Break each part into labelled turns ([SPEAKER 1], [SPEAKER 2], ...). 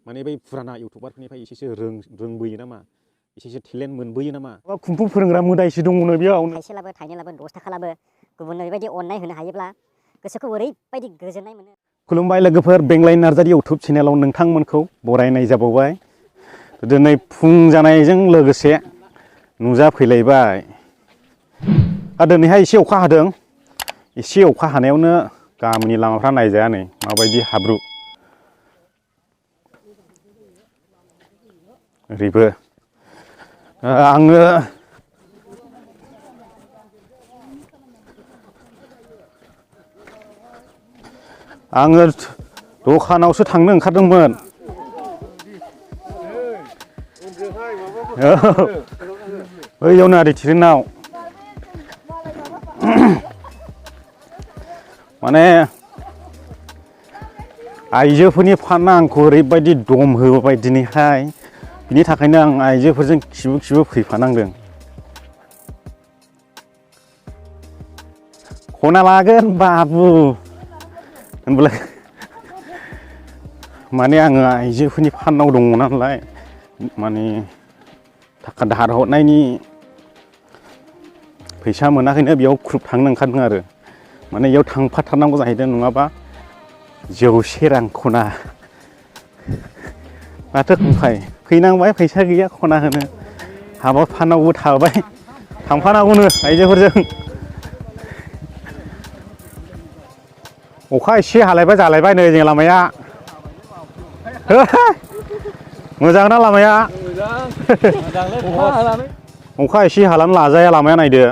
[SPEAKER 1] माने बै फुराना इउटुबारफोरनिफ्राय एसेसो रोंबोयो नामा एसेसो टेलेन्ट मोनबोयो नामा कुम्फु फोरोंग्रा मोदायसो दङनो बेयाव
[SPEAKER 2] थाइसेलाबो थाइनैलाबो 10 थाखालाबो गुबुननो बेबायदि अननाय होनो हायोब्ला गोसोखौ ओरैबायदि गोजोननाय मोनो।
[SPEAKER 1] खुलुमबाय लोगोफोर, बेंलाइ नार्जारि इउटुब चेनेलाव नोंथांमोनखौ बरायनाय जाबावबाय। दिनै फुं जानायजों लोगोसे नुजाफैलायबाय। दिनैहाय एसे अखा हादों। एसे अखा हानायावनो गामिनि लामाफ्रा नायजाया नै माबायदि हाब्रु। ओरैबो आङो दखानावसो थांनो ओंखारदोंमोन। बैयावनो आदै थिरेनाव माने आइजोफोरनि फाना आंखौ ओरैबायदि दम होबाय दिनैहाय, बिनि थाखायनो आं आइजोफोरजों खिबु फैफानांदों। खना लागोन बाबु होनबालाय माने आङो आइजोफोरनि फानाव दङ नालाय, माने थाखा दाहार हरनायनि फैसा मोनाखैनो बेयाव ख्रुब थांनो ओंखारदों आरो। माने बेयाव थांफाथारनांगौ जाहैदों, नङाबा जौसे रां खना। माथो उफाय, फैनांबाय, फैसा गैया खना होनो। हाबा फानावबो थाबाय, थांफानांगौनो आइजोफोरजों। अखा एसे हालायबा जालायबाय नै जों लामाया। मोजां ना लामाया? अखा एसे हालानो लाजाया लामाया, नायदो।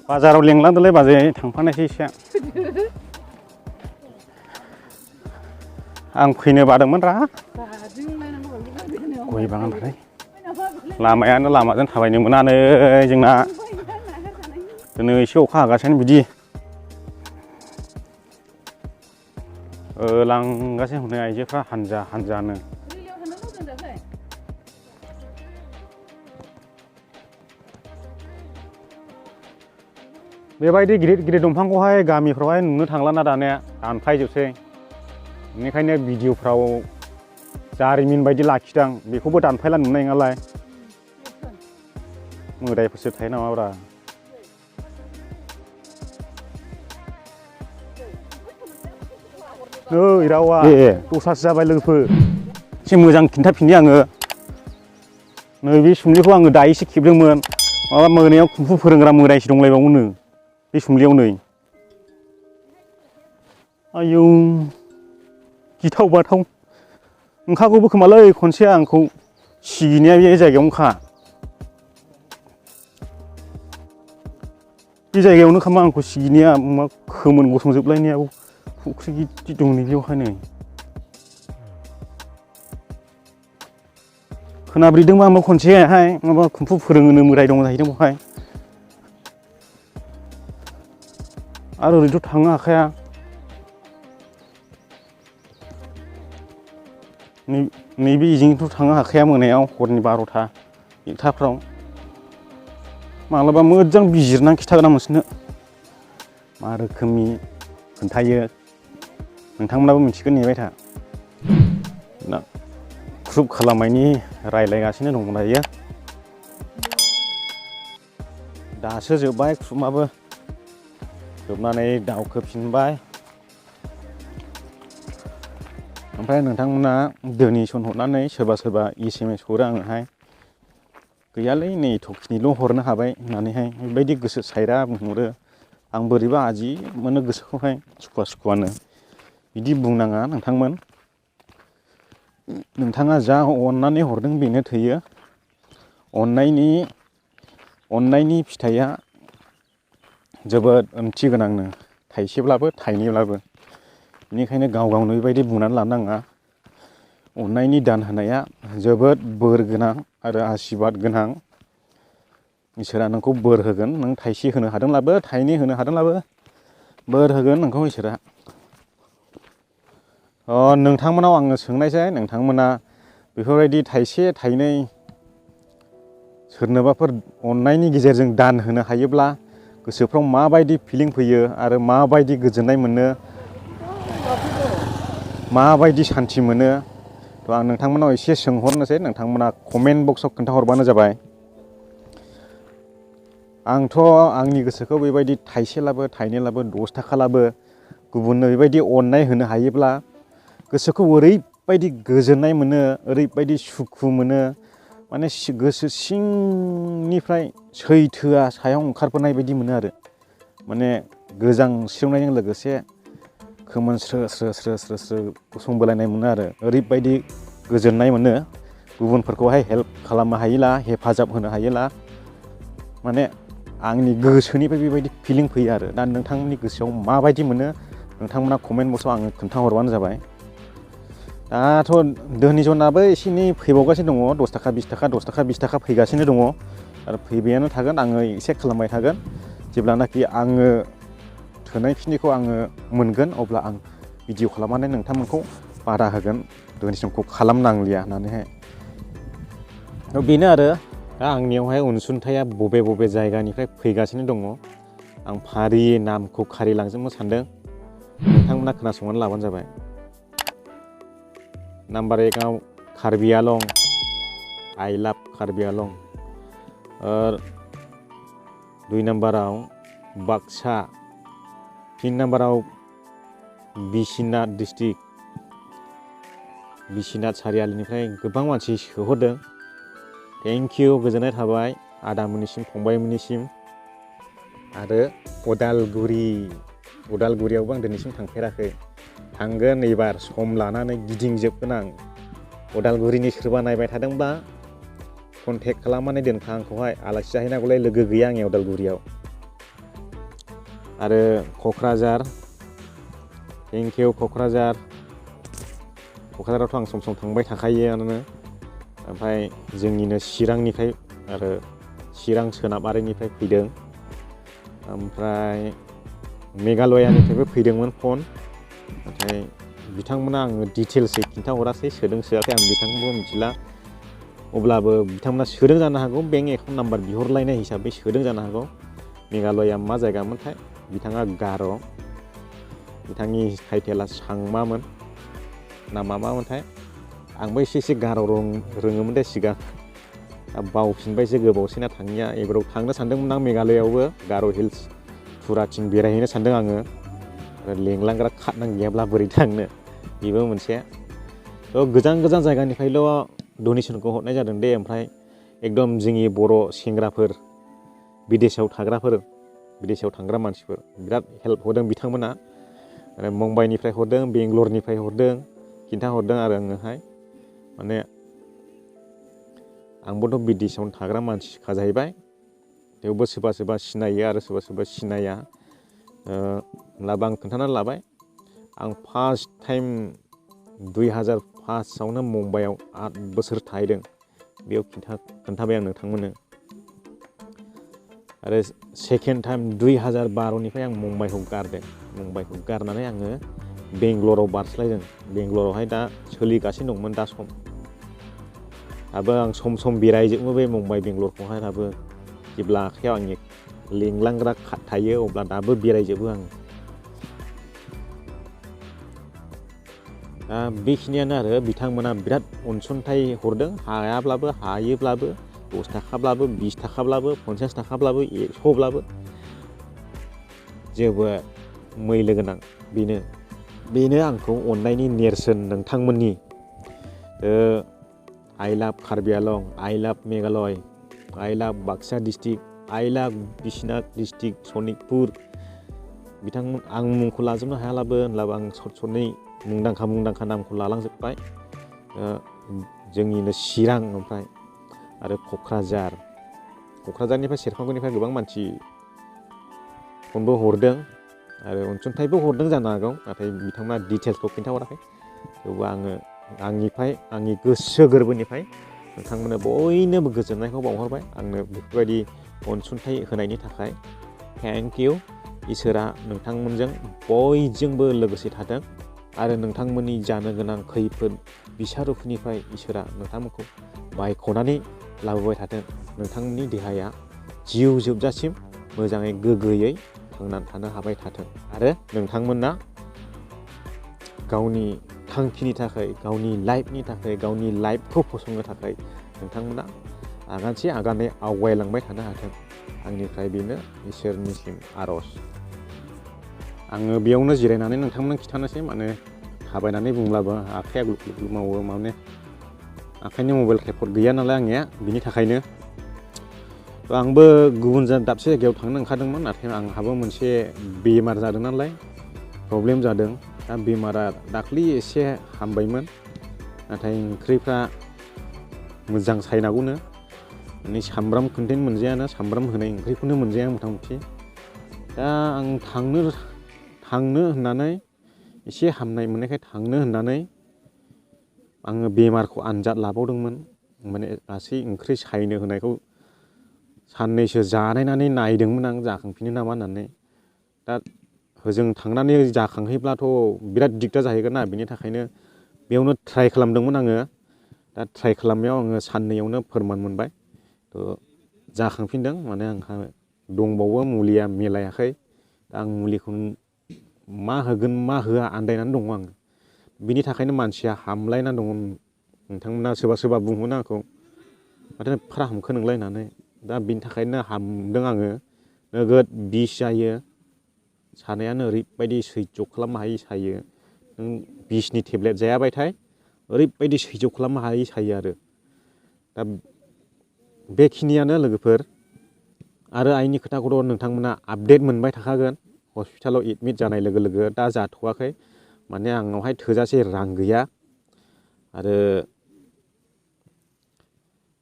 [SPEAKER 1] बाजाराव लेंलांदोलै बाजै, थांफानायसै एसे। आं फैनो बादोंमोन रा। गय बागान थानाय लामायानो लामाजों थाबायनो मोना नै जोंना। दिनै एसे अखा हागासिनो बिदि लांगासिनो हनै आइजोफ्रा हानजा हानजानो। बेबायदि गिदिर गिदिर दंफांखौहाय गामिफ्रावहाय नुनो थांलाना दानिया, दानफायजोबसै। बेनिखायनो भिडिअफ्राव जारिमिन बायदि लाखिदां, बेखौबो दानफायला नुनाय नङालाय। मोदायफोरसो थायो नामाब्रा। नै रावा दस्रासो जाबाय लोगोफोर। एसे मोजां खिन्थाफिननि आङो। नैबे सुमलिखौ आङो दायोसो खेबदोंमोन। माबा मोनायाव कुम्फु फोरोंग्रा मोदायसो दंलायबावोनो बे सुमलियाव नै। आयौ गिथाव बाथाव ओंखारगौबो खोमालै खनसे आंखौ सिगिनाया बे जायगायावनोखा। बे जायगायावनो खामा आंखौ सिगिनाया, मा खोमोन गसंजोबलायनायाव। फुख्रि गिदिर दं नै बेयावहाय नै। खोनाब्रेदोंबा आंबो खनसेहाय, माबा कुम्फु फोरोङोनो मोदाय दं जाहैदों बेवहाय। आरो ओरैथ' थांनो हाखाया। नैबे इजोंथ' थांनो हाखाया मोनायाव, हरनि 12टा 1टाफ्राव। माब्लाबा मोजां बिजिरनानै खिथागोन आं नोंसोरनो मा रोखोमनि खोन्थायो। नोंथांमोनाबो मिथिगोन, नेबाय था। ख्रुब खालामनायनि रायज्लायगासिनो दं दायो। दासो जोब्बाय ख्रुमाबो, जोबनानै दावखोफिनबाय। ओमफ्राय नोंथांमोना डनेसन हरनानै सोरबा सोरबा SMS हरो आंनोहाय, गैयालै नै एथ'खिनिल' हरनो हाबाय होननानैहाय बेबायदि गोसो सायरा बुंहरो। आं बोरैबा आजि मोनो गोसोखौहाय सुखुवा सुखुवानो। बिदि बुंनाङा नोंथांमोन। नोंथाङा जा अननानै हरदों बेनो थोयो। अननायनि फिथाइया जोबोद ओंथि गोनांनो, थाइसेब्लाबो थाइनैब्लाबो। बेनिखायनो गाव गावनो बेबायदि बुंनानै लानाङा। अननायनि दान होनाया जोबोद बोर गोनां आरो आशीर्बाद गोनां। इसोरा नोंखौ बोर होगोन। नों थाइसे होनो हादोंब्लाबो, थाइनै होनो हादोंब्लाबो बोर होगोन नोंखौ इसोरा। नोंथांमोनाव आङो सोंनायसै, नोंथांमोना बेफोरबायदि थाइसे थाइनै सोरनोबाफोर अननायनि गेजेरजों दान होनो हायोब्ला गोसोफ्राव माबायदि फिलिं फैयो आरो माबायदि गोजोननाय मोनो, माबायदि सान्थि मोनो। थ' आं नोंथांमोनाव एसे सोंहरनोसै, नोंथांमोना कमेन्ट बक्सआव खोन्थाहरबानो जाबाय। आंथ' आंनि गोसोखौ बेबायदि थाइसेलाबो थाइनैलाबो 10 थाखालाबो गुबुननो बेबायदि अननाय होनो हायोब्ला गोसोखौ ओरैबायदि गोजोननाय मोनो, ओरैबायदि सुखु मोनो, माने गोसो सिंनिफ्राय सैथोआ सायाव ओंखारबोनाय बायदि मोनो आरो। माने गोजांस्रिवनायजों लोगोसे खोमोन स्रो स्रो स्रो स्रो स्रो गसंबोलायनाय मोनो आरो। ओरैबायदि गोजोननाय मोनो गुबुनफोरखौहाय हेल्प खालामनो हायोला, हेफाजाब होनो हायोला, माने आंनि गोसोनिफ्राय बेबायदि फिलिं फैयो आरो। दा नोंथांमोननि गोसोआव माबायदि मोनो नोंथांमोना कमेन्ट बक्सआव आङो खोन्थाहरबानो जाबाय। दाथ' धोनिजनाबो एसे एनै फैबावगासिनो दङ, 10 थाखा 20 थाखा 10 थाखा 20 थाखा फैगासिनो दङ आरो फैबायानो थागोन। आङो एक्सेप्ट खालामबाय थागोन। जेब्लानाखि आङो थोनायखिनिखौ आङो मोनगोन अब्ला आं भिडिअ खालामनानै नोंथांमोनखौ बादा होगोन, डनेसनखौ खालामनांलिया होननानैहाय। बेनो आरो दा आंनियावहाय अनसुंथाइया बबे बबे जायगानिफ्राय फैगासिनो दङ आं फारियै नामखौ खारिलांजोबनो सानदों, नोंथांमोना खोनासंनानै लाबानो जाबाय। नाम्बार 1आव कार्बि आलं, आइ लाभ कार्बि आलं। 2 नाम्बाराव बाक्सा, 3 नाम्बाराव बिश्वनाथ डिस्ट्रिक्ट, बिश्वनाथ सारियालिनिफ्राय गोबां मानसि सोहरदों। थेंक इउ, गोजोननाय थाबाय आदामोननिसिम, फंबायमोननिसिम। आरो उदालगुरियावबो आं दिनैसिम थांफेराखै, थांगोन एबार सम लानानै गिदिंजोबगोन आं। उदालगुरिनि सोरबा नायबाय थादोंब्ला कन्टेक्ट खालामनानै दोनखा आंखौहाय, आलासि जाहैनांगौलाय लोगो गैया आंनि उदालगुरियाव। आरो क'क्राझार, थेंक इउ क'क्राझारावथ' आं सम सम थांबाय थाखायोआनो। ओमफ्राय जोंनिनो चिरांनिफ्राय आरो चिरां सोनाबारिनिफ्राय फैदों। ओमफ्राय मेघालयानिफ्रायबो फैदोंमोन फन, नाथाय बिथांमोना आङो डिटेल्सै खिन्थाहरासै, सोदों सोआखै आं बिथांखौबो मिथिला। अब्लाबो बिथांमोना सोदों जानो हागौ, बेंक एकाउन्ट नाम्बार बिहरलायनाय हिसाबै सोदों जानो हागौ। मेघालया मा जायगामोनथाय, बिथाङा गार', बिथांनि टाइटेला सांमामोन ना मामोनथाय। आंबो एसे गार' रोङोमोन दे सिगां, बावफिनबायसो, गोबावसैना थाङिया। एबाराव थांनो सानदोंमोन आं मेघालयावबो, गार' हिल्स टुराथिं बेरायहैनो सानदों आङो। आरो लेंलांग्रा खारनां गैयाब्ला बोरै थांनो, बेबो मोनसे। गोजान गोजान जायगानिफ्रायल' डनेसनखौ हरनाय जादों दे। ओमफ्राय एकदम जोंनि बर' सेंग्राफोर, बिदेशआव थांग्रा मानसिफोर बिराद हेल्प होदों बिथांमोना। आरो मुम्बाइनिफ्राय हरदों, बेंगलरनिफ्राय हरदों, खिन्थाहरदों आरो आङोहाय। माने आंबोथ' बिदेशआवनो थाग्रा मानसिखा जाहैबाय, थेवबो सोरबा सोरबा सिनायो आरो सोरबा सोरबा सिनाया। होनब्लाबो आं खोन्थानानै लाबाय। आं फार्स्ट टाइम 2005आवनो मुम्बाइआव 8 बोसोर थाहैदों, बेयाव खोन्थाबाय आं नोंथांमोननो। आरो सेकेन्ड टाइम 2012निफ्राय आं मुम्बाइखौ गारदों। मुम्बाइखौ गारनानै आङो बेंगलराव बारस्लायदों। बेंगलरावहाय दा सोलिगासिनो दंमोन दा सम। दाबो आं सम सम बेरायजोबो बे मुम्बाइ बेंगलरखौहाय दाबो। जेब्ला आखायाव आंनि लिंलांग्रा कार्ड थायो अब्ला दाबो बेरायजोबो आं। दा बेखिनियानो आरो, बिथांमोना बिराद अनसुंथाइ हरदों, हायाब्लाबो हायोब्लाबो 10 थाखाब्लाबो 20 थाखाब्लाबो 50 थाखाब्लाबो 100ब्लाबो जेबो मैलो गोनां। बेनो आंखौ अननायनि नेरसोन नोंथांमोननि। आइ लाभ कार्बि आलं, आइ लाभ मेघालय, आइ लाभ बाक्सा डिस्ट्रिक्ट, आइ लाभ बिश्वनाथ डिस्ट्रिक्ट, सनितपुर। बिथांमोन, आं मुंखौ लाजोबनो हायालाबो, होनब्लाबो आं सनै मुंदांखा नामखौ लालांजोब्बाय। जोंनिनो चिरां, ओमफ्राय आरो क'क्राझारनिफ्राय सेरफांगुरिनिफ्राय गोबां मानसि फनबो हरदों आरो अनसुंथाइबो हरदों जानो हागौ, नाथाय बिथांमोना डिटेल्सखौ खिन्थाहराखै। थेवबो आङो आंनि गोसो गोरबोनिफ्राय नोंथांमोननो बयनोबो गोजोननायखौ बावहरबाय। आंनो बेफोरबायदि अनसुंथाइ होनायनि थाखाय थेंक इउ। इसोरा नोंथांमोनजों बयजोंबो लोगोसे थाथों आरो नोंथांमोननि जानो गोनां खैफोद बिसारुफोरनिफ्राय इसोरा नोंथांमोनखौ बायख'नानै लाबोबाय थाथों। नोंथांमोननि देहाया जिउ जोबजासिम मोजाङै गोग्गोयै थांनानै थानो हाबाय थाथों आरो नोंथांमोना गावनि थांखिनि थाखाय गावनि लाइफनि थाखाय गावनि लाइफखौ फसंनो थाखाय नोंथांमोना आगानसे आगानै आवगायलांबाय थानो हाथों आंनिफ्राय बेनो इसोरनिसिम आर'ज आङो बेयावनो जिरायनानै नोंथांमोननो खिथानोसै माने थाबायनानै बुंब्लाबो आखाइया ग्लुब ग्लुब मावो माने आखाइनि मबाइल ट्राइपड गैया नालाय आंनिया बिनि थाखायनो आंबो गुबुन दाबसे जायगायाव थांनो ओंखारदोंमोन नाथाय आंहाबो मोनसे बेमार जादों नालाय प्रब्लेम जादों दा बेमारा दाख्लि एसे हामबायमोन नाथाय ओंख्रिफ्रा मोजां सायनांगौनो माने सामब्राम कन्टेन्ट मोनजायाना सामब्राम होनाय ओंख्रिखौनो मोनजाया मथा मथि दा आं थांनो होननानै एसे हामनाय मोननायखाय थांनो होननानै आङो बेमारखौ आनजाद लाबावदोंमोन माने गासै ओंख्रि सायनो होनायखौ साननैसो जानायनानै नायदोंमोन आं जाखांफिनो नामा होननानै दा होजों थांनानै जाखांहैब्लाथ' बिराद दिगदार जाहैगोन ना बिनि थाखायनो बेयावनो ट्राइ खालामदोंमोन आङो दा ट्राइ खालामनायाव आङो साननैयावनो फोरमान मोनबाय थ' जाखांफिनदों माने आंहा दंबावो मुलिया मिलायाखै दा आं मुलिखौ मा होगोन मा होआ आन्दायनानै दङ आं बिनि थाखायनो मानसिया हामलायनानै दङ नोंथांमोना सोरबा सोरबा बुङोना आंखौ माथो एफा हामखो नोंलाय होननानै दा बिनि थाखायनो हामदों आङो नोगोद बिस जायो सानायानो ओरैबायदि सैज्य खालामनो हायि सायो नों बिसनि टेब्लेट जायाबाथाय ओरैबायदि सैज्य खालामनो हायि सायो आरो दा बेखिनियानो लोगोफोर आरो आइनि खोथाखौथ' नोंथांमोना आपडेट मोनबाय थाखागोन हस्पिटालाव एडमिट जानाय लोगो लोगो दा जाथ'वाखै माने आंनावहाय थोजासे रां गैया आरो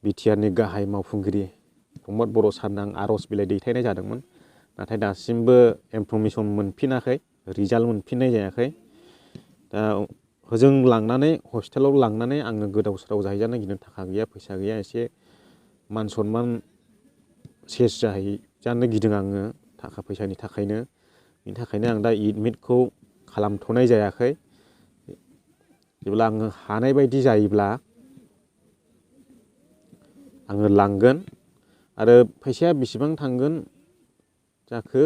[SPEAKER 1] बिटिआरनि गाहाय मावफुंगिरि प्रमद बर' सारनो आं आर'ज बिलाइ दैथायनाय जादोंमोन नाथाय दासिमबो इनफरमेसन मोनफिनाखै रिजाल्ट मोनफिननाय जायाखै दा होजों लांनानै हस्पिटालाव लांनानै आङो गोदाव सोराव जाहैजानो गिनो थाखा गैया फैसा गैया एसे मान सनमान सेस जाहैजानो गिदों आङो थाखा फैसानि थाखायनो बिनि थाखायनो आं दा एडमिटखौ खालामथ'नाय जायाखै जेब्ला आङो हानाय बायदि जायोब्ला आङो लांगोन आरो फैसाया बेसेबां थांगोन जाखो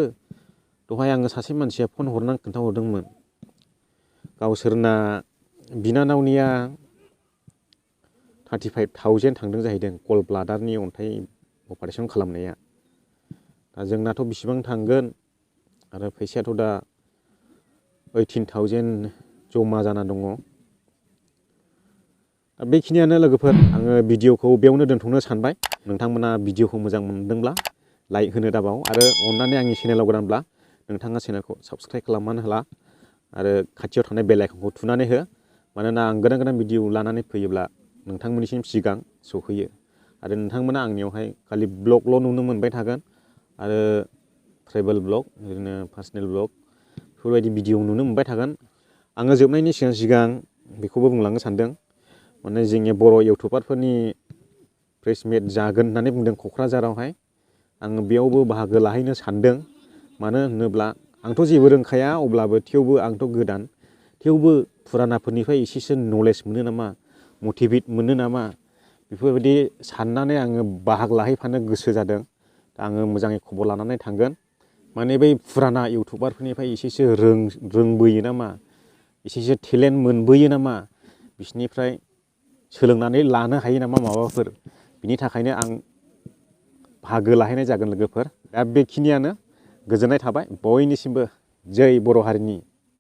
[SPEAKER 1] दहाय आङो सासे मानसिया फन हरनानै खोन्थाहरदोंमोन गावसोरना बिनानावनिया 35,000 थांदों जाहैदों गल ब्लाडारनि अन्थाइ अपारेसन खालामनाया दा जोंनाथ' बेसेबां थांगोन आरो फैसायाथ' दा 18,000 जमा जाना दङ दा बेखिनियानो लोगोफोर आङो भिडिअखौ बेयावनो दोनथ'नो सानबाय नोंथांमोना भिडिअखौ मोजां मोनदोंब्ला लाइक होनो दाबाव आरो अननानै आंनि चेनेलाव गोदानब्ला नोंथाङा चेनेलखौ साबस्क्राइब खालामनानै होला आरो खाथियाव थानाय बेल आइकनखौ थुनानै हो मानोना आं गोदान गोदान भिडिअ लानानै फैयोब्ला नोंथांमोननिसिम सिगां सौहैयो आरो नोंथांमोना आंनियावहाय खालि ब्लगल' नुनो मोनबाय थागोन आरो ट्रेभेल ब्लग ओरैनो पार्सनेल ब्लग बेफोरबायदि भिडिअ नुनो मोनबाय थागोन आङो जोबनायनि सिगां बेखौबो बुंलांनो सानदों माने जोंनि बर' इउटुबारफोरनि प्रेस मिट जागोन होननानै बुंदों क'क्राझारावहाय आङो बेयावबो बाहागो लाहैनो सानदों मानो होनोब्ला आंथ' जेबो रोंखाया अब्लाबो थेवबो आंथ' गोदान थेवबो फुरानाफोरनिफ्राय एसेसो नलेज मोनो नामा मटिभेट मोनो नामा बेफोरबायदि साननानै आङो बाहागो लाहैफानो गोसो जादों दा आङो मोजाङै खबर लानानै थांगोन माने बै फुराना इउटुबारफोरनिफ्राय एसेसो रोंबोयो नामा एसेसो टेलेन्ट मोनबोयो नामा बिसोरनिफ्राय सोलोंनानै लानो हायो नामा माबाफोर बिनि थाखायनो आं बाहागो लाहैनाय जागोन लोगोफोर दा बेखिनियानो गोजोननाय थाबाय बयनिसिमबो जै बर' हारिनि